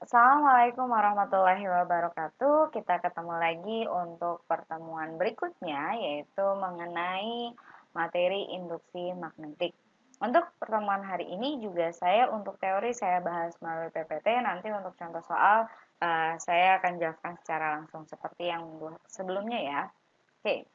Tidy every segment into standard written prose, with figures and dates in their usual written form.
Assalamualaikum warahmatullahi wabarakatuh. Kita ketemu lagi untuk pertemuan berikutnya, yaitu mengenai materi induksi magnetik. Untuk pertemuan hari ini juga untuk teori saya bahas melalui PPT, nanti untuk contoh soal saya akan jelaskan secara langsung seperti yang sebelumnya ya. Oke.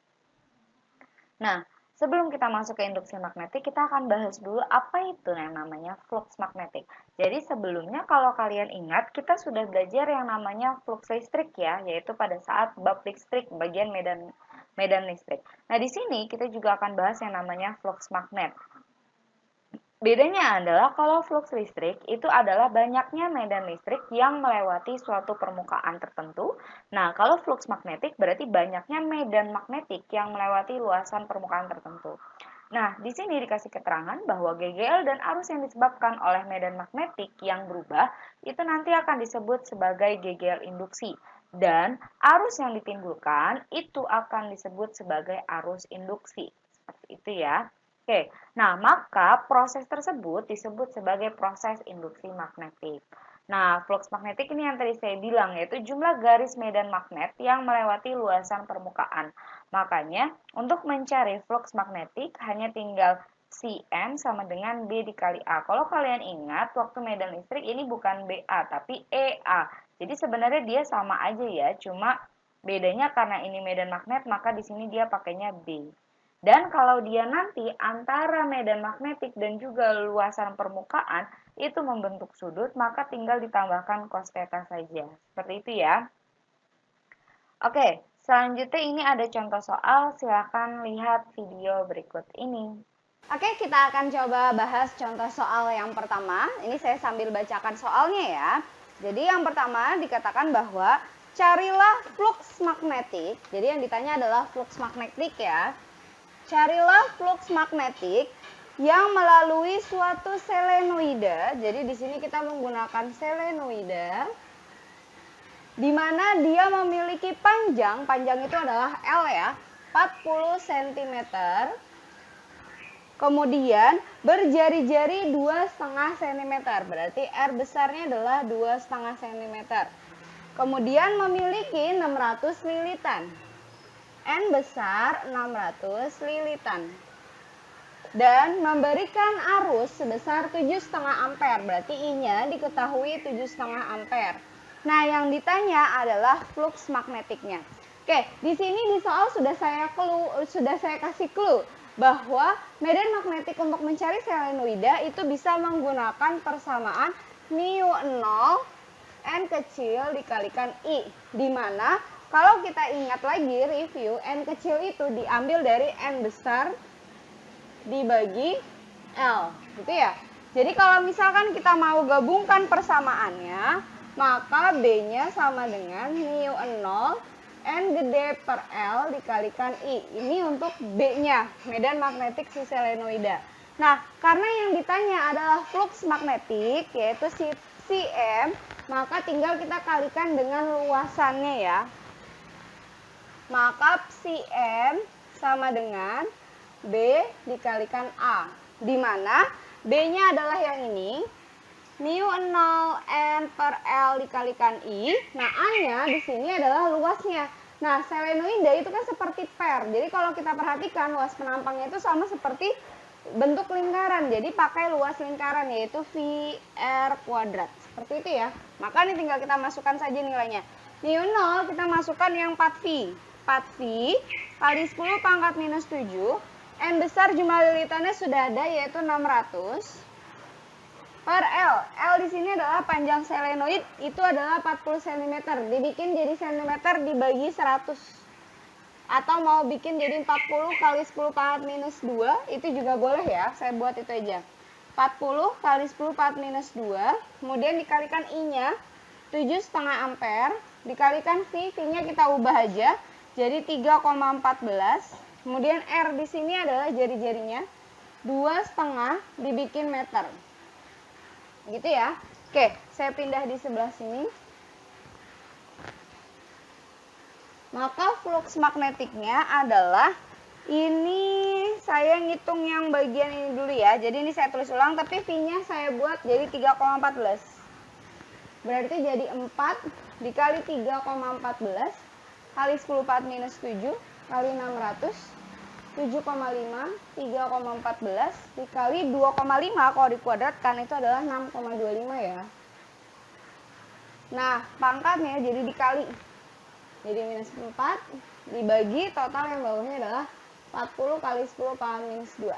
Nah, sebelum kita masuk ke induksi magnetik, kita akan bahas dulu apa itu yang namanya flux magnetik. Jadi sebelumnya kalau kalian ingat, kita sudah belajar yang namanya flux listrik ya, yaitu pada saat bab listrik, bagian medan listrik. Nah, di sini kita juga akan bahas yang namanya flux magnet. Bedanya adalah kalau flux listrik itu adalah banyaknya medan listrik yang melewati suatu permukaan tertentu. Nah, kalau flux magnetik berarti banyaknya medan magnetik yang melewati luasan permukaan tertentu. Nah, di sini dikasih keterangan bahwa GGL dan arus yang disebabkan oleh medan magnetik yang berubah itu nanti akan disebut sebagai GGL induksi. Dan arus yang ditimbulkan itu akan disebut sebagai arus induksi. Seperti itu ya. Oke, nah maka proses tersebut disebut sebagai proses induksi magnetik. Nah, flux magnetik ini yang tadi saya bilang yaitu jumlah garis medan magnet yang melewati luasan permukaan. Makanya, untuk mencari flux magnetik hanya tinggal Cm sama dengan B dikali A. Kalau kalian ingat, waktu medan listrik ini bukan BA, tapi EA. Jadi sebenarnya dia sama aja ya, cuma bedanya karena ini medan magnet, maka di sini dia pakainya B. Dan kalau dia nanti antara medan magnetik dan juga luasan permukaan itu membentuk sudut, maka tinggal ditambahkan cos theta saja. Seperti itu ya. Oke, selanjutnya ini ada contoh soal, silakan lihat video berikut ini. Oke, kita akan coba bahas contoh soal yang pertama. Ini saya sambil bacakan soalnya ya. Jadi yang pertama dikatakan bahwa carilah flux magnetik. Jadi yang ditanya adalah flux magnetik ya. Carilah flux magnetik yang melalui suatu selenoide. Jadi di sini kita menggunakan selenoide di mana dia memiliki panjang itu adalah L ya, 40 cm. Kemudian berjari-jari 2,5 cm. Berarti R besarnya adalah 2,5 cm. Kemudian memiliki 600 lilitan. N besar 600 lilitan. Dan memberikan arus sebesar 7,5 ampere. Berarti I-nya diketahui 7,5 ampere. Nah, yang ditanya adalah flux magnetiknya. Oke, di sini di soal sudah saya kasih clue bahwa medan magnetik untuk mencari selenoida itu bisa menggunakan persamaan μ0 N kecil dikalikan I, di mana kalau kita ingat lagi review, N kecil itu diambil dari N besar dibagi L, gitu ya. Jadi kalau misalkan kita mau gabungkan persamaannya, maka B-nya sama dengan μ0 N gede per L dikalikan I. Ini untuk B-nya, medan magnetik si selenoida. Nah, karena yang ditanya adalah flux magnetik, yaitu Cm, maka tinggal kita kalikan dengan luasannya ya. Maka Cm sama dengan B dikalikan A, di mana B-nya adalah yang ini, μ0 N per L dikalikan I. Nah, A-nya di sini adalah luasnya. Nah, selenoida itu kan seperti per. Jadi kalau kita perhatikan luas penampangnya itu sama seperti bentuk lingkaran. Jadi pakai luas lingkaran yaitu VR kuadrat. Seperti itu ya. Maka ini tinggal kita masukkan saja nilainya. μ0 kita masukkan yang 4V. 4V kali 10 pangkat minus 7. N besar jumlah lilitannya sudah ada yaitu 600 per L. L di sini adalah panjang selenoid, itu adalah 40 cm. Dibikin jadi cm dibagi 100. Atau mau bikin jadi 40 kali 10 pangkat minus 2, itu juga boleh ya. Saya buat itu aja. 40 kali 10 pangkat minus 2, kemudian dikalikan I-nya 7,5 ampere, dikalikan V-nya kita ubah aja jadi 3,14. Kemudian R di sini adalah jari-jarinya 2,5 dibikin meter. Gitu ya. Oke, saya pindah di sebelah sini. Maka flux magnetiknya adalah ini, saya ngitung yang bagian ini dulu ya. Jadi ini saya tulis ulang, tapi V-nya saya buat jadi 3,14. Berarti jadi 4 dikali 3,14 kali 10 4 minus 7 kali 600 7,5 3,14 dikali 2,5 kalau dikuadratkan itu adalah 6,25 ya. Nah, pangkatnya jadi dikali. Jadi minus 4 dibagi total yang bawahnya adalah 40 kali 10 pangkat minus 2.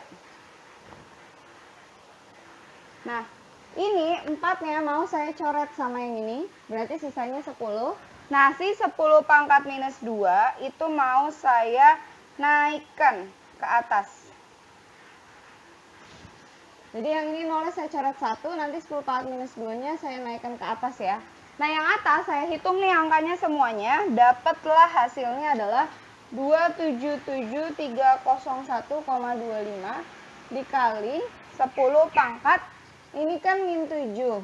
Nah, ini 4-nya mau saya coret sama yang ini, berarti sisanya 10. Nah, si 10 pangkat minus 2 itu mau saya naikkan ke atas. Jadi yang ini nolnya saya coret 1, nanti 10 pangkat minus 2-nya saya naikkan ke atas ya. Nah, yang atas saya hitung nih angkanya semuanya, dapatlah hasilnya adalah 277.301,25 dikali 10 pangkat, ini kan min 7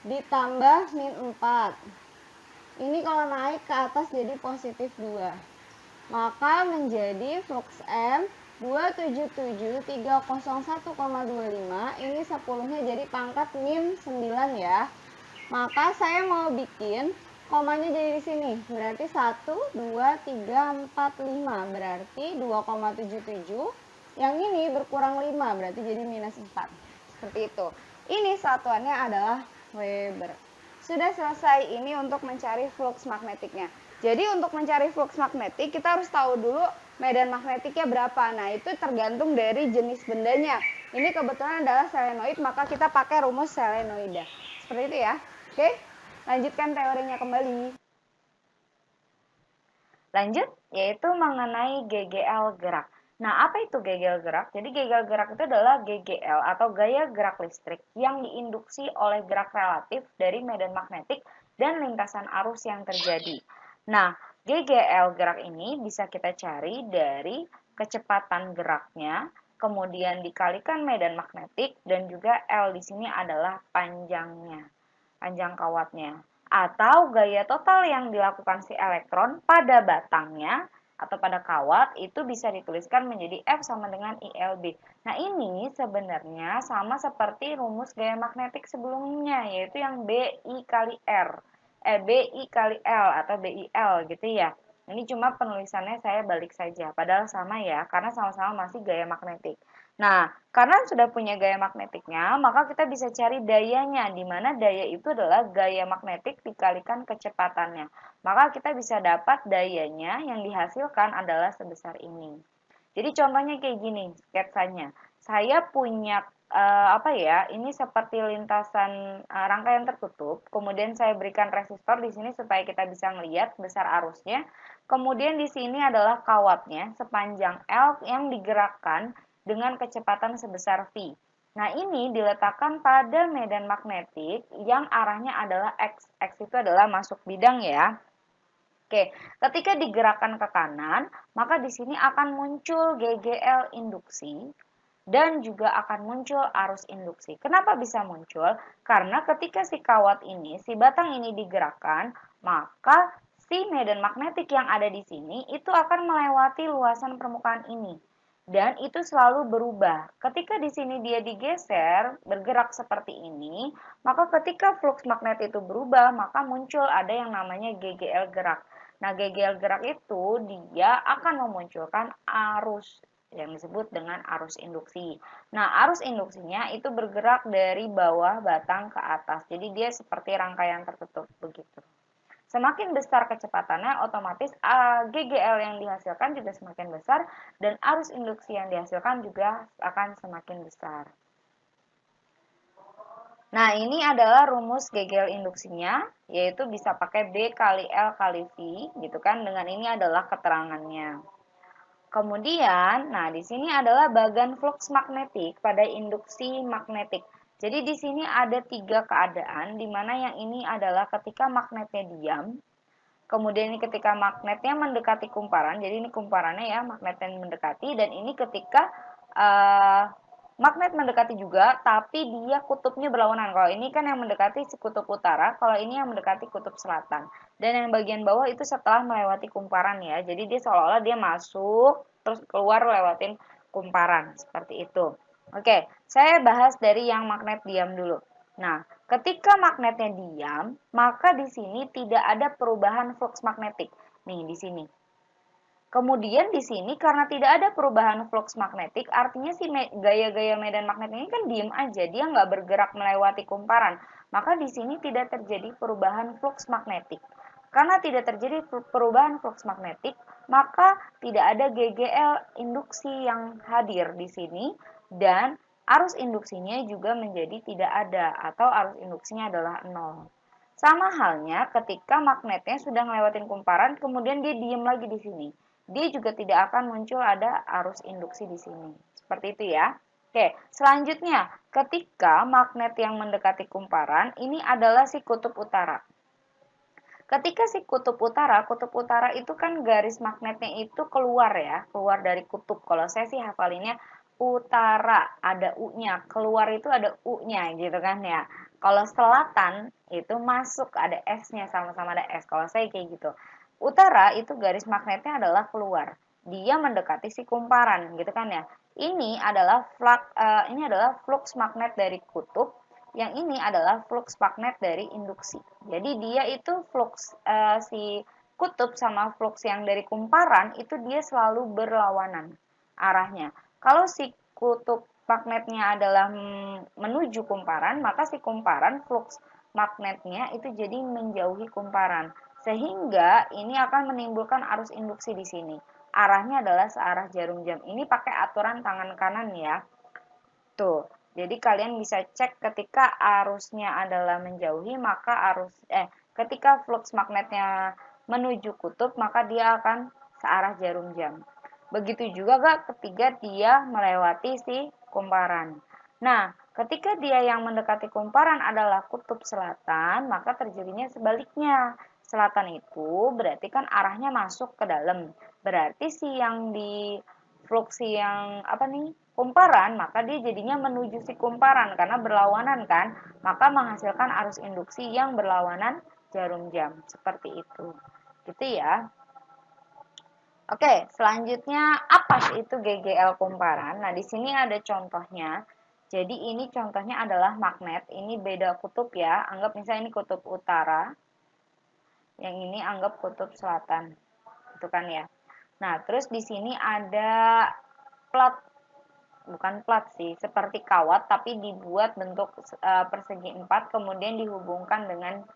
ditambah min 4. Ini kalau naik ke atas jadi positif 2. Maka menjadi flux M 277.301,25, ini 10-nya jadi pangkat min 9 ya. Maka saya mau bikin komanya jadi di sini. Berarti 1, 2, 3, 4, 5. Berarti 2,77. Yang ini berkurang 5, berarti jadi minus 4. Seperti itu. Ini satuannya adalah Weber. Sudah selesai ini untuk mencari flux magnetiknya. Jadi untuk mencari flux magnetik kita harus tahu dulu medan magnetiknya berapa. Nah, itu tergantung dari jenis bendanya. Ini kebetulan adalah selenoid, maka kita pakai rumus selenoida. Seperti itu ya. Oke, lanjutkan teorinya kembali. Lanjut, yaitu mengenai GGL gerak. Nah, apa itu GGL gerak? Jadi GGL gerak itu adalah GGL atau gaya gerak listrik yang diinduksi oleh gerak relatif dari medan magnetik dan lintasan arus yang terjadi. Nah, GGL gerak ini bisa kita cari dari kecepatan geraknya, kemudian dikalikan medan magnetik, dan juga L di sini adalah panjangnya, panjang kawatnya. Atau gaya total yang dilakukan si elektron pada batangnya atau pada kawat itu bisa dituliskan menjadi F sama dengan ILB. Nah, ini sebenarnya sama seperti rumus gaya magnetik sebelumnya, yaitu yang BI kali R. BI kali L atau BIL gitu ya. Ini cuma penulisannya saya balik saja, padahal sama ya, karena sama-sama masih gaya magnetik. Nah, karena sudah punya gaya magnetiknya, maka kita bisa cari dayanya, di mana daya itu adalah gaya magnetik dikalikan kecepatannya. Maka kita bisa dapat dayanya yang dihasilkan adalah sebesar ini. Jadi contohnya kayak gini, sketsanya. Saya punya ini seperti lintasan rangkaian tertutup, kemudian saya berikan resistor di sini supaya kita bisa melihat besar arusnya. Kemudian di sini adalah kawatnya sepanjang L yang digerakkan dengan kecepatan sebesar V. Nah, ini diletakkan pada medan magnetik yang arahnya adalah X. X itu adalah masuk bidang ya. Oke, ketika digerakkan ke kanan, maka di sini akan muncul GGL induksi dan juga akan muncul arus induksi. Kenapa bisa muncul? Karena ketika si kawat ini, si batang ini digerakkan, maka si medan magnetik yang ada di sini itu akan melewati luasan permukaan ini. Dan itu selalu berubah. Ketika di sini dia digeser, bergerak seperti ini, maka ketika flux magnet itu berubah, maka muncul ada yang namanya GGL gerak. Nah, GGL gerak itu dia akan memunculkan arus yang disebut dengan arus induksi. Nah, arus induksinya itu bergerak dari bawah batang ke atas. Jadi dia seperti rangkaian tertutup begitu. Semakin besar kecepatannya, otomatis GGL yang dihasilkan juga semakin besar dan arus induksi yang dihasilkan juga akan semakin besar. Nah, ini adalah rumus GGL induksinya, yaitu bisa pakai B kali L kali V, gitu kan. Dengan ini adalah keterangannya. Kemudian, nah di sini adalah bagan flux magnetik pada induksi magnetik. Jadi di sini ada 3 keadaan, di mana yang ini adalah ketika magnetnya diam, kemudian ini ketika magnetnya mendekati kumparan, jadi ini kumparannya ya, magnetnya mendekati, dan ini ketika magnet mendekati juga, tapi dia kutubnya berlawanan. Kalau ini kan yang mendekati si kutub utara, kalau ini yang mendekati kutub selatan. Dan yang bagian bawah itu setelah melewati kumparan ya, jadi dia seolah-olah dia masuk, terus keluar lewatin kumparan, seperti itu. Oke, saya bahas dari yang magnet diam dulu. Nah, Ketika magnetnya diam, maka di sini tidak ada perubahan flux magnetik. Nih, di sini. Kemudian di sini karena tidak ada perubahan flux magnetik, artinya si gaya-gaya medan magnet ini kan diem aja, dia nggak bergerak melewati kumparan. Maka di sini tidak terjadi perubahan flux magnetik. Karena tidak terjadi perubahan flux magnetik, maka tidak ada GGL induksi yang hadir di sini dan arus induksinya juga menjadi tidak ada atau arus induksinya adalah 0. Sama halnya ketika magnetnya sudah ngelewatin kumparan, kemudian dia diem lagi di sini. Dia juga tidak akan muncul ada arus induksi di sini. Seperti itu ya. Oke, selanjutnya ketika magnet yang mendekati kumparan, ini adalah si kutub utara. Ketika si kutub utara itu kan garis magnetnya itu keluar ya, keluar dari kutub. Kalau saya sih hafalinnya utara, ada U-nya, keluar itu ada U-nya gitu kan ya. Kalau selatan itu masuk, ada S-nya, sama-sama ada S. Kalau saya kayak gitu. Utara itu garis magnetnya adalah keluar. Dia mendekati si kumparan gitu kan ya. Ini adalah flux magnet dari kutub, yang ini adalah flux magnet dari induksi. Jadi dia itu si kutub sama flux yang dari kumparan itu dia selalu berlawanan arahnya. Kalau si kutub magnetnya adalah menuju kumparan, maka si kumparan flux magnetnya itu jadi menjauhi kumparan. Sehingga ini akan menimbulkan arus induksi di sini. Arahnya adalah searah jarum jam. Ini pakai aturan tangan kanan ya. Tuh, jadi kalian bisa cek ketika arusnya adalah menjauhi, maka ketika flux magnetnya menuju kutub, maka dia akan searah jarum jam. Begitu juga ketika dia melewati si kumparan. Nah, ketika dia yang mendekati kumparan adalah kutub selatan, maka terjadinya sebaliknya. Selatan itu berarti kan arahnya masuk ke dalam. Berarti si yang di fluksi yang kumparan, maka dia jadinya menuju si kumparan karena berlawanan kan, maka menghasilkan arus induksi yang berlawanan jarum jam seperti itu gitu ya. Oke, selanjutnya apa sih itu GGL kumparan? Nah, di sini ada contohnya. Jadi ini contohnya adalah magnet, ini beda kutub ya, anggap misalnya ini kutub utara, yang ini anggap kutub selatan, itu kan ya. Nah, terus di sini ada plat, bukan plat sih, seperti kawat tapi dibuat bentuk persegi 4, kemudian dihubungkan dengan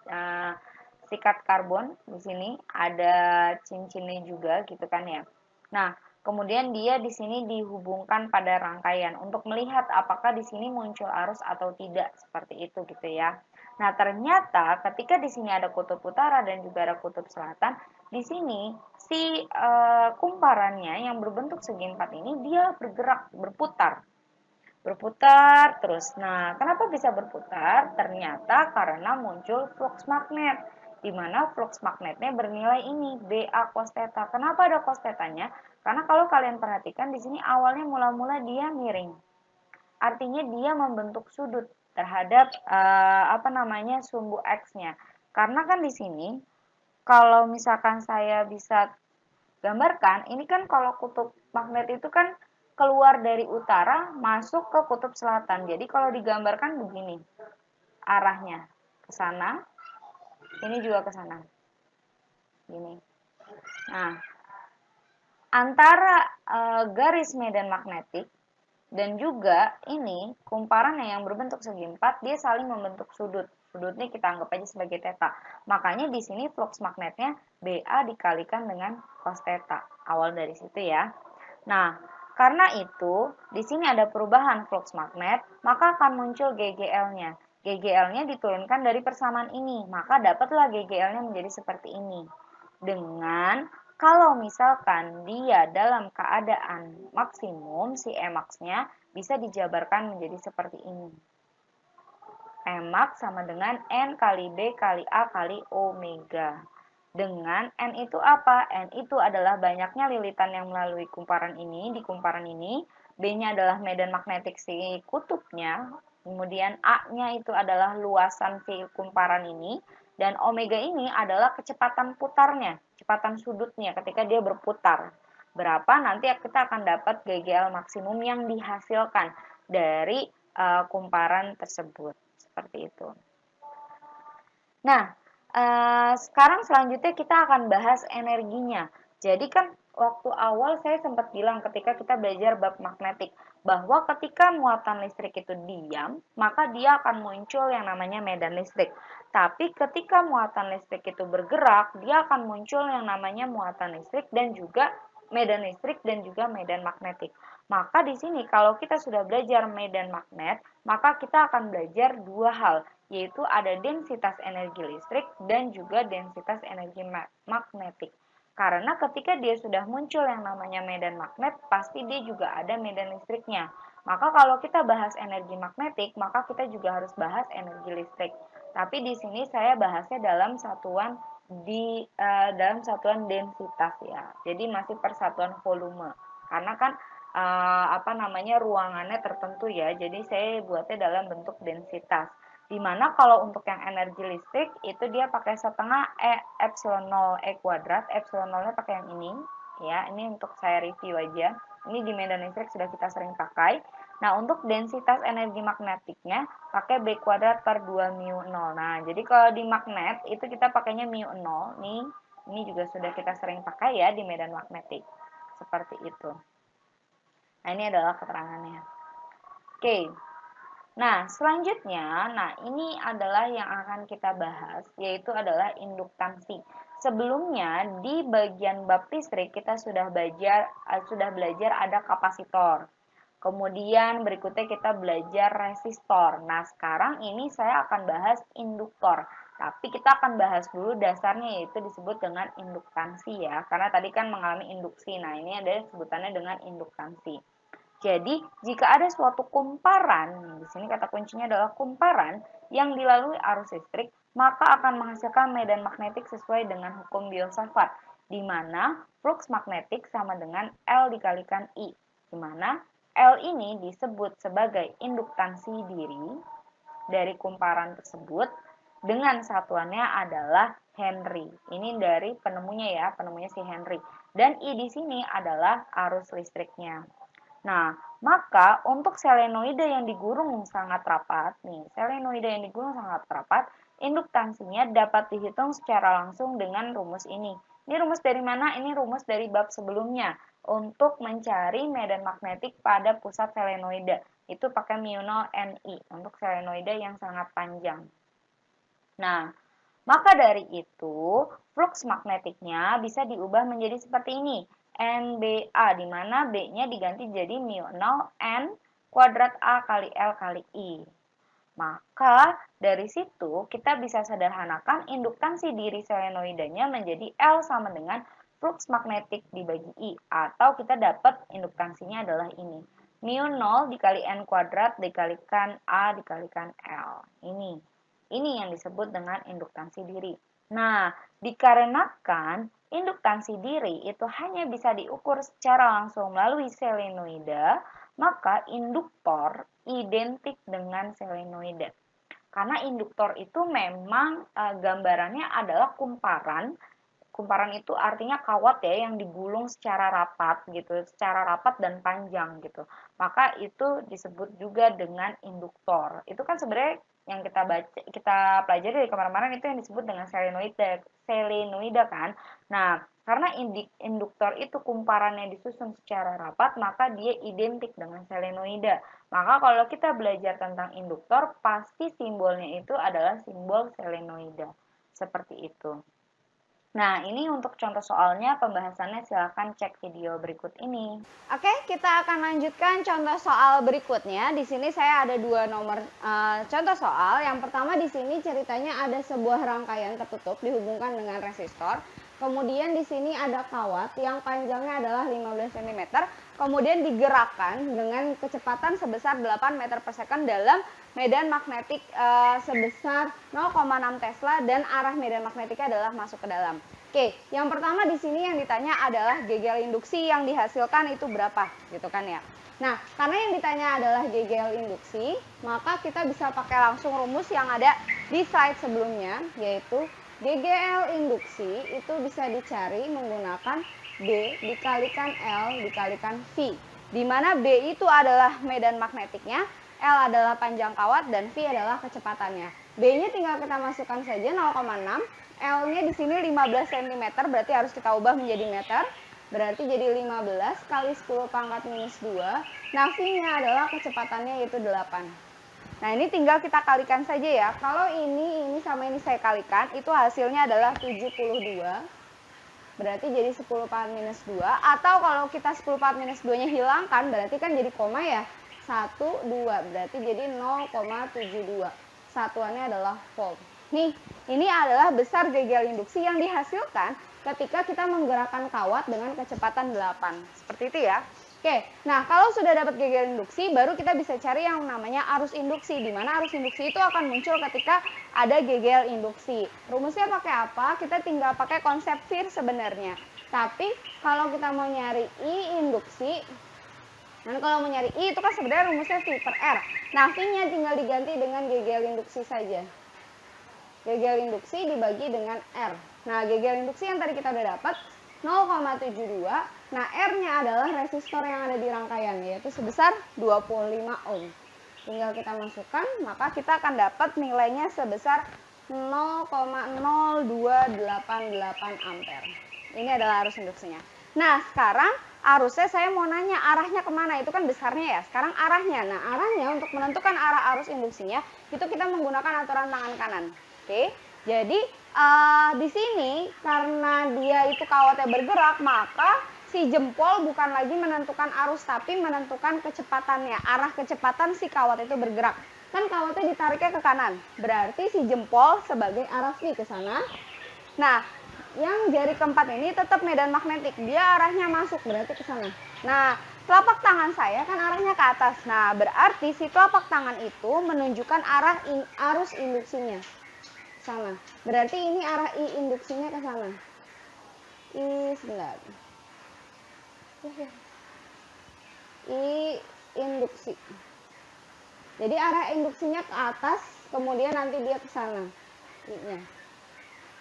sikat karbon. Di sini ada cincinnya juga gitu kan ya. Nah, kemudian dia di sini dihubungkan pada rangkaian untuk melihat apakah di sini muncul arus atau tidak, seperti itu gitu ya. Nah, ternyata ketika di sini ada kutub utara dan juga ada kutub selatan, di sini si kumparannya yang berbentuk segi empat ini dia bergerak, berputar terus. Nah, kenapa bisa berputar? Ternyata karena muncul flux magnet, di mana flux magnetnya bernilai ini BA cos theta. Kenapa ada cos thetanya? Karena kalau kalian perhatikan di sini awalnya mula-mula dia miring, artinya dia membentuk sudut terhadap sumbu X-nya. Karena kan di sini kalau misalkan saya bisa gambarkan, ini kan kalau kutub magnet itu kan keluar dari utara masuk ke kutub selatan. Jadi kalau digambarkan begini, arahnya ke sana, ini juga ke sana. Gini. Nah, antara garis medan magnetik dan juga ini kumparannya yang berbentuk segi empat, dia saling membentuk sudut. Sudutnya kita anggap aja sebagai theta. Makanya di sini flux magnetnya BA dikalikan dengan cos theta. Awal dari situ ya. Nah, karena itu di sini ada perubahan flux magnet, maka akan muncul GGL-nya. GGL-nya diturunkan dari persamaan ini, maka dapatlah GGL-nya menjadi seperti ini. Dengan kalau misalkan dia dalam keadaan maksimum, si Emax-nya bisa dijabarkan menjadi seperti ini. Emax sama dengan N kali B kali A kali omega. Dengan N itu apa? N itu adalah banyaknya lilitan yang melalui kumparan ini, di kumparan ini. B-nya adalah medan magnetik si kutubnya. Kemudian A-nya itu adalah luasan si kumparan ini. Dan omega ini adalah kecepatan putarnya, kecepatan sudutnya ketika dia berputar. Berapa nanti kita akan dapat GGL maksimum yang dihasilkan dari kumparan tersebut. Seperti itu. Nah, sekarang selanjutnya kita akan bahas energinya. Jadi kan waktu awal saya sempat bilang ketika kita belajar bab magnetik, bahwa ketika muatan listrik itu diam, maka dia akan muncul yang namanya medan listrik. Tapi ketika muatan listrik itu bergerak, dia akan muncul yang namanya muatan listrik dan juga medan magnetik. Maka di sini kalau kita sudah belajar medan magnet, maka kita akan belajar dua hal, yaitu ada densitas energi listrik dan juga densitas energi magnetik. Karena ketika dia sudah muncul yang namanya medan magnet, pasti dia juga ada medan listriknya. Maka kalau kita bahas energi magnetik, maka kita juga harus bahas energi listrik. Tapi di sini saya bahasnya dalam satuan dalam satuan densitas ya. Jadi masih persatuan volume. Karena kan ruangannya tertentu ya. Jadi saya buatnya dalam bentuk densitas. Dimana kalau untuk yang energi listrik itu dia pakai setengah epsilon 0 kuadrat, epsilon 0-nya pakai yang ini ya. Ini untuk saya review aja. Ini di medan listrik sudah kita sering pakai. Nah, untuk densitas energi magnetiknya pakai B kuadrat per 2 mu 0. Nah, jadi kalau di magnet itu kita pakainya mu 0 nih. Ini juga sudah kita sering pakai ya di medan magnetik. Seperti itu. Nah, ini adalah keterangannya. Oke. Nah, selanjutnya, ini adalah yang akan kita bahas, yaitu adalah induktansi. Sebelumnya, di bagian bab listrik kita sudah belajar ada kapasitor. Kemudian berikutnya kita belajar resistor. Nah, sekarang ini saya akan bahas induktor. Tapi kita akan bahas dulu dasarnya, yaitu disebut dengan induktansi ya. Karena tadi kan mengalami induksi. Nah, ini ada sebutannya dengan induktansi. Jadi, jika ada suatu kumparan, di sini kata kuncinya adalah kumparan yang dilalui arus listrik, maka akan menghasilkan medan magnetik sesuai dengan hukum Biot-Savart, di mana flux magnetik sama dengan L dikalikan I, di mana L ini disebut sebagai induktansi diri dari kumparan tersebut dengan satuannya adalah Henry. Ini dari penemunya ya, penemunya si Henry. Dan I di sini adalah arus listriknya. Nah, maka untuk selenoida yang digulung sangat rapat, induktansinya dapat dihitung secara langsung dengan rumus ini. Ini rumus dari mana? Ini rumus dari bab sebelumnya. Untuk mencari medan magnetik pada pusat selenoida, itu pakai mu 0 Ni untuk selenoida yang sangat panjang. Nah, maka dari itu, flux magnetiknya bisa diubah menjadi seperti ini. NBA, di mana B-nya diganti jadi mu 0 N kuadrat A kali L kali I. Maka dari situ kita bisa sederhanakan induktansi diri selenoidanya menjadi L sama dengan flux magnetik dibagi I. Atau kita dapat induktansinya adalah ini. Mu 0 dikali N kuadrat dikalikan A dikalikan L. Ini yang disebut dengan induktansi diri. Nah, dikarenakan induktansi diri itu hanya bisa diukur secara langsung melalui selenoida, maka induktor identik dengan selenoida. Karena induktor itu memang gambarannya adalah kumparan. Kumparan itu artinya kawat ya yang digulung secara rapat gitu, secara rapat dan panjang gitu. Maka itu disebut juga dengan induktor. Itu kan sebenarnya yang kita pelajari dari kemarin-kemarin itu yang disebut dengan selenoida kan. Nah, karena induktor itu kumparannya disusun secara rapat, maka dia identik dengan selenoida. Maka kalau kita belajar tentang induktor, pasti simbolnya itu adalah simbol selenoida. Seperti itu. Nah, ini untuk contoh soalnya, pembahasannya silahkan cek video berikut ini. Oke, kita akan lanjutkan contoh soal berikutnya. Di sini saya ada dua nomor contoh soal. Yang pertama di sini ceritanya ada sebuah rangkaian tertutup dihubungkan dengan resistor. Kemudian di sini ada kawat yang panjangnya adalah 15 cm. Kemudian digerakkan dengan kecepatan sebesar 8 meter per second dalam medan magnetik sebesar 0,6 Tesla dan arah medan magnetiknya adalah masuk ke dalam. Oke, yang pertama di sini yang ditanya adalah gegel induksi yang dihasilkan itu berapa, gitu kan ya. Nah, karena yang ditanya adalah gegel induksi, maka kita bisa pakai langsung rumus yang ada di slide sebelumnya, yaitu GGL induksi itu bisa dicari menggunakan B dikalikan L dikalikan V. Di mana B itu adalah medan magnetiknya, L adalah panjang kawat, dan V adalah kecepatannya. B-nya tinggal kita masukkan saja 0,6. L-nya di sini 15 cm, berarti harus kita ubah menjadi meter. Berarti jadi 15 kali 10 pangkat minus 2. Nah, V-nya adalah kecepatannya yaitu 8. Nah, ini tinggal kita kalikan saja ya. Kalau ini sama ini saya kalikan, itu hasilnya adalah 72. Berarti jadi 10 pangkat minus 2. Atau kalau kita 10 pangkat minus 2-nya hilangkan, berarti kan jadi koma ya. 1, 2. Berarti jadi 0,72. Satuannya adalah volt. Nih, ini adalah besar gegel induksi yang dihasilkan ketika kita menggerakkan kawat dengan kecepatan 8. Seperti itu ya. Oke, nah kalau sudah dapat gegel induksi, baru kita bisa cari yang namanya arus induksi. Di mana arus induksi itu akan muncul ketika ada gegel induksi. Rumusnya pakai apa? Kita tinggal pakai konsep Firth sebenarnya. Tapi kalau kita mau nyari I induksi, dan kalau mau nyari I itu kan sebenarnya rumusnya V per R. Nah, V-nya tinggal diganti dengan gegel induksi saja. Gegel induksi dibagi dengan R. Nah, gegel induksi yang tadi kita udah dapat 0,72. Nah, R-nya adalah resistor yang ada di rangkaian, yaitu sebesar 25 ohm. Tinggal kita masukkan, maka kita akan dapat nilainya sebesar 0,0288 ampere. Ini adalah arus induksinya. Nah, sekarang arusnya saya mau nanya arahnya kemana, itu kan besarnya ya. Sekarang arahnya, nah arahnya untuk menentukan arah arus induksinya itu kita menggunakan aturan tangan kanan. Oke, jadi di sini karena dia itu kawatnya bergerak, maka si jempol bukan lagi menentukan arus tapi menentukan kecepatannya, arah kecepatan si kawat itu bergerak. Kan kawatnya ditariknya ke kanan, berarti si jempol sebagai arah V ke sana. Nah, yang jari keempat ini tetap medan magnetik, dia arahnya masuk berarti ke sana. Nah, telapak tangan saya kan arahnya ke atas. Nah, berarti si telapak tangan itu menunjukkan arah arus induksinya sana. Berarti ini arah I induksinya ke sana. I induksi. Jadi arah induksinya ke atas, kemudian nanti dia ke sana. I-nya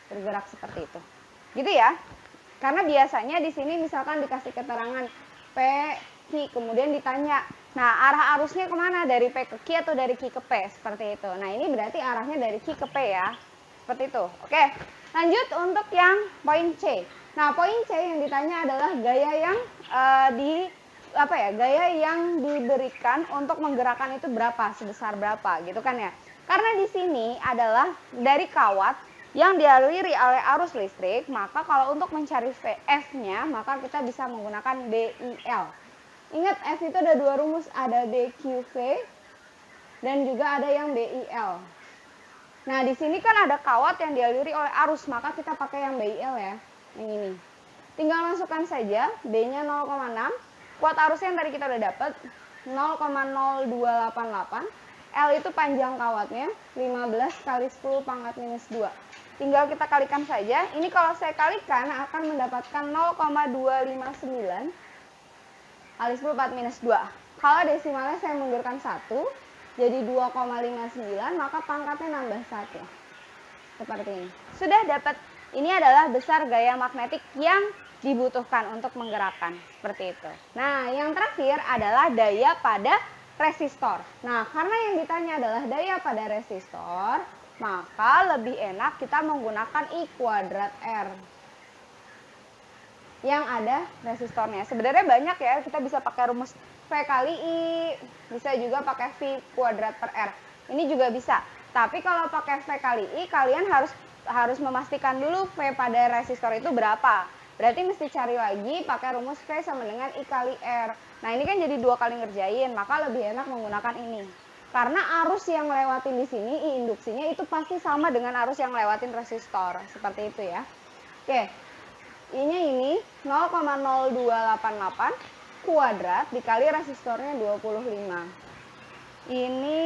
bergerak seperti itu. Gitu ya. Karena biasanya di sini misalkan dikasih keterangan P, Q, kemudian ditanya, nah arah arusnya kemana? Dari P ke Q atau dari Q ke P? Seperti itu. Nah, ini berarti arahnya dari Q ke P ya. Seperti itu. Oke, lanjut untuk yang poin C. Nah, poin C yang ditanya adalah gaya yang gaya yang diberikan untuk menggerakkan itu berapa, sebesar berapa, gitu kan ya. Karena di sini adalah dari kawat yang dialiri oleh arus listrik, maka kalau untuk mencari F-nya, maka kita bisa menggunakan BIL. Ingat, F itu ada dua rumus, ada BQV dan juga ada yang BIL. Nah, di sini kan ada kawat yang dialiri oleh arus, maka kita pakai yang BIL ya, yang ini. Tinggal masukkan saja, B-nya 0,6, kuat arusnya yang tadi kita udah dapat 0,0288, L itu panjang kawatnya, 15 kali 10 pangkat minus 2. Tinggal kita kalikan saja, ini kalau saya kalikan akan mendapatkan 0,259 kali 10 pangkat minus 2. Kalau desimalnya saya mundurkan 1, jadi 2,59, maka pangkatnya nambah 1. Seperti ini. Sudah dapat, ini adalah besar gaya magnetik yang dibutuhkan untuk menggerakkan. Seperti itu. Nah, yang terakhir adalah daya pada resistor. Nah, karena yang ditanya adalah daya pada resistor, maka lebih enak kita menggunakan I kuadrat R. Yang ada resistornya. Sebenarnya banyak ya, kita bisa pakai rumus V kali I, bisa juga pakai V kuadrat per R. Ini juga bisa. Tapi kalau pakai V kali I, kalian harus memastikan dulu V pada resistor itu berapa. Berarti mesti cari lagi pakai rumus V sama dengan I kali R. Nah, ini kan jadi 2 kali ngerjain, maka lebih enak menggunakan ini. Karena arus yang lewatin di sini, I induksinya itu pasti sama dengan arus yang lewatin resistor. Seperti itu ya. Oke. I-nya ini 0,0288 kuadrat dikali resistornya 25. Ini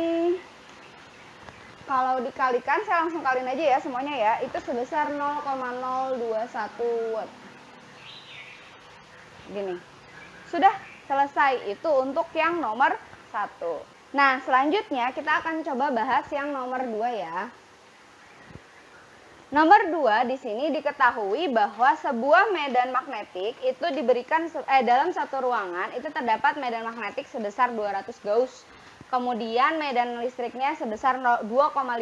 kalau dikalikan, saya langsung kaliin aja ya semuanya ya. Itu sebesar 0,021 watt. Gini. Sudah selesai, itu untuk yang nomor 1. Nah, selanjutnya kita akan coba bahas yang nomor 2 ya. Nomor 2 di sini diketahui bahwa sebuah medan magnetik itu diberikan dalam satu ruangan itu terdapat medan magnetik sebesar 200 Gauss. Kemudian medan listriknya sebesar 2,5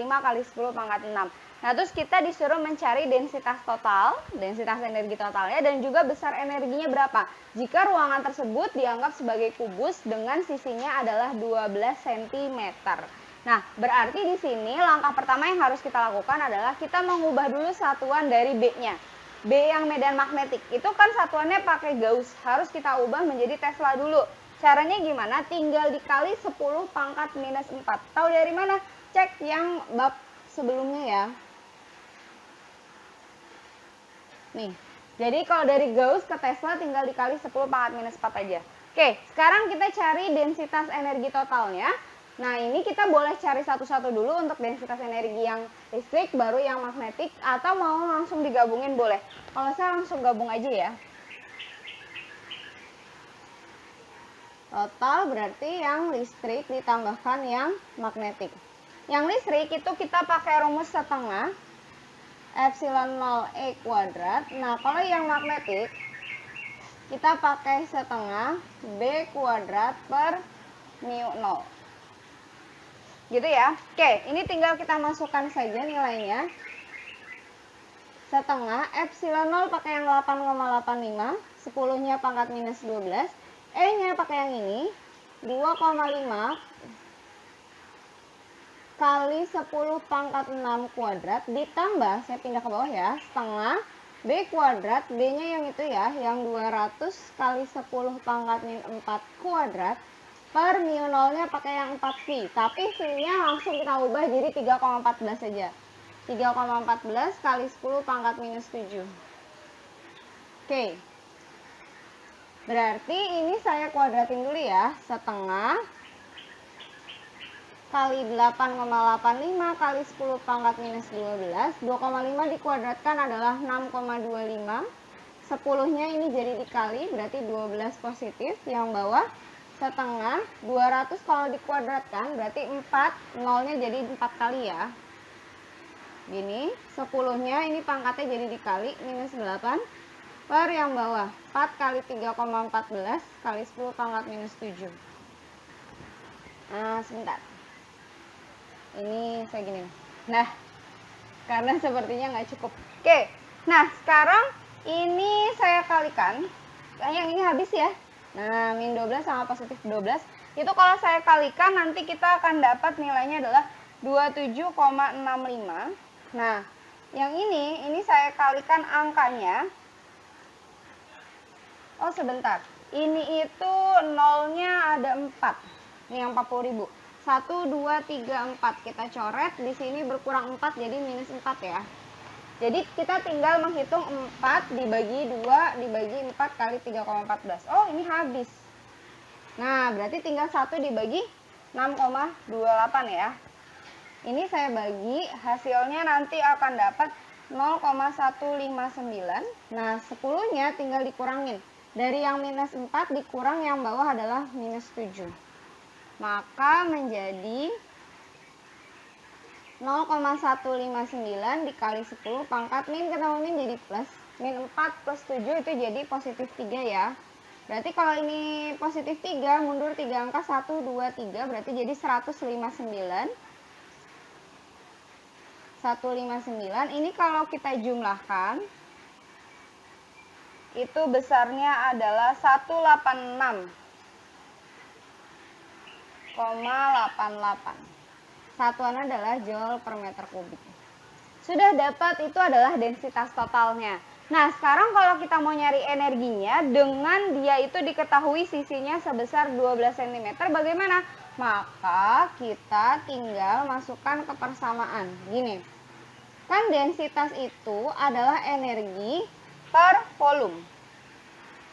kali 10 pangkat 6. Nah, terus kita disuruh mencari densitas total, densitas energi totalnya, dan juga besar energinya berapa. Jika ruangan tersebut dianggap sebagai kubus dengan sisinya adalah 12 cm. Nah, berarti di sini langkah pertama yang harus kita lakukan adalah kita mengubah dulu satuan dari B-nya. B yang medan magnetik, itu kan satuannya pakai Gauss, harus kita ubah menjadi Tesla dulu. Caranya gimana? Tinggal dikali 10 pangkat minus 4. Tahu dari mana? Cek yang bab sebelumnya ya. Nih, jadi kalau dari Gauss ke Tesla tinggal dikali 10 pangkat minus 4 aja. Oke, sekarang kita cari densitas energi totalnya. Nah, ini kita boleh cari satu-satu dulu untuk densitas energi yang listrik, baru yang magnetik, atau mau langsung digabungin boleh. Kalau saya langsung gabung aja ya. Total berarti yang listrik ditambahkan yang magnetik. Yang listrik itu kita pakai rumus setengah epsilon 0 E kuadrat. Nah, kalau yang magnetik kita pakai setengah B kuadrat per mu 0. Gitu ya. Oke, ini tinggal kita masukkan saja nilainya. Setengah epsilon 0 pakai yang 8,85, 10-nya pangkat minus 12. E-nya pakai yang ini, 2,5 kali 10 pangkat 6 kuadrat ditambah, saya pindah ke bawah ya, setengah B kuadrat, B-nya yang itu ya, yang 200 kali 10 pangkat min 4 kuadrat per mu 0-nya pakai yang 4V, tapi V-nya langsung kita ubah jadi 3,14 saja. 3,14 kali 10 pangkat minus 7. Oke. Berarti ini saya kuadratin dulu ya, setengah kali 8,85 kali 10 pangkat minus 12. 2,5 dikuadratkan adalah 6,25. 10-nya ini jadi dikali, berarti 12 positif. Yang bawah setengah, 200 kalau dikuadratkan berarti 4. 0-nya jadi 4 kali ya. Gini, 10-nya ini pangkatnya jadi dikali, minus 8. Per yang bawah, 4 kali 3,14 kali 10 pangkat minus 7. Nah, sebentar. Ini saya gini. Nah, karena sepertinya nggak cukup. Oke, nah sekarang ini saya kalikan. Yang ini habis ya. Nah, min 12 sama positif 12. Itu kalau saya kalikan nanti kita akan dapat nilainya adalah 27,65. Nah, yang ini saya kalikan angkanya. Oh, sebentar. Ini itu nolnya ada 4. Ini yang 40.000. 1, 2, 3, 4 kita coret, di sini berkurang 4 jadi minus 4 ya. Jadi kita tinggal menghitung 4 dibagi 2 dibagi 4 kali 3,14. Oh, ini habis. Nah, berarti tinggal 1 dibagi 6,28 ya. Ini saya bagi, hasilnya nanti akan dapat 0,159. Nah, 10-nya tinggal dikurangin. Dari yang minus 4 dikurang yang bawah adalah minus 7. Maka menjadi 0,159 dikali 10 pangkat min ketemu min jadi plus. Min 4 plus 7 itu jadi positif 3 ya. Berarti kalau ini positif 3, mundur 3 angka 1, 2, 3 berarti jadi 159. 159 ini kalau kita jumlahkan itu besarnya adalah 186,88. Satuan adalah joule per meter kubik. Sudah dapat, itu adalah densitas totalnya. Nah, sekarang kalau kita mau nyari energinya dengan dia itu diketahui sisinya sebesar 12 cm, bagaimana? Maka kita tinggal masukkan ke persamaan. Gini, kan densitas itu adalah energi per volume.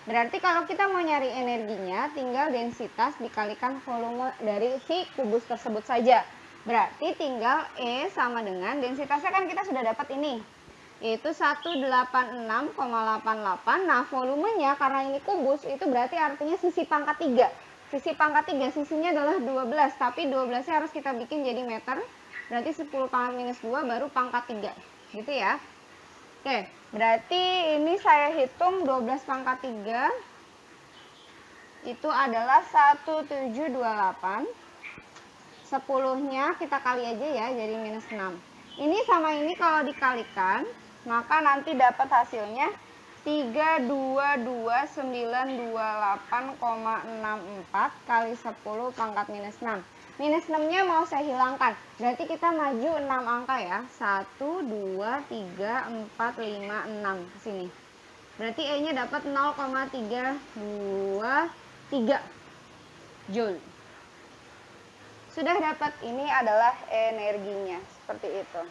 Berarti kalau kita mau nyari energinya, tinggal densitas dikalikan volume dari si kubus tersebut saja. Berarti tinggal E sama dengan densitasnya kan kita sudah dapat ini. Yaitu 186,88. Nah, volumenya karena ini kubus itu berarti artinya sisi pangkat 3. Sisi pangkat 3 sisinya adalah 12, tapi 12-nya harus kita bikin jadi meter. Berarti 10 pangkat minus 2 baru pangkat 3. Gitu ya. Oke, berarti ini saya hitung 12 pangkat 3 itu adalah 1728. 10-nya kita kali aja ya, jadi minus 6. Ini sama ini kalau dikalikan, maka nanti dapat hasilnya 322.928,64 kali 10 pangkat minus 6. Minus 6-nya mau saya hilangkan, berarti kita maju 6 angka ya. 1, 2, 3, 4, 5, 6 ke sini. Berarti E-nya dapat 0,323 Joule. Sudah dapat, ini adalah energinya, seperti itu.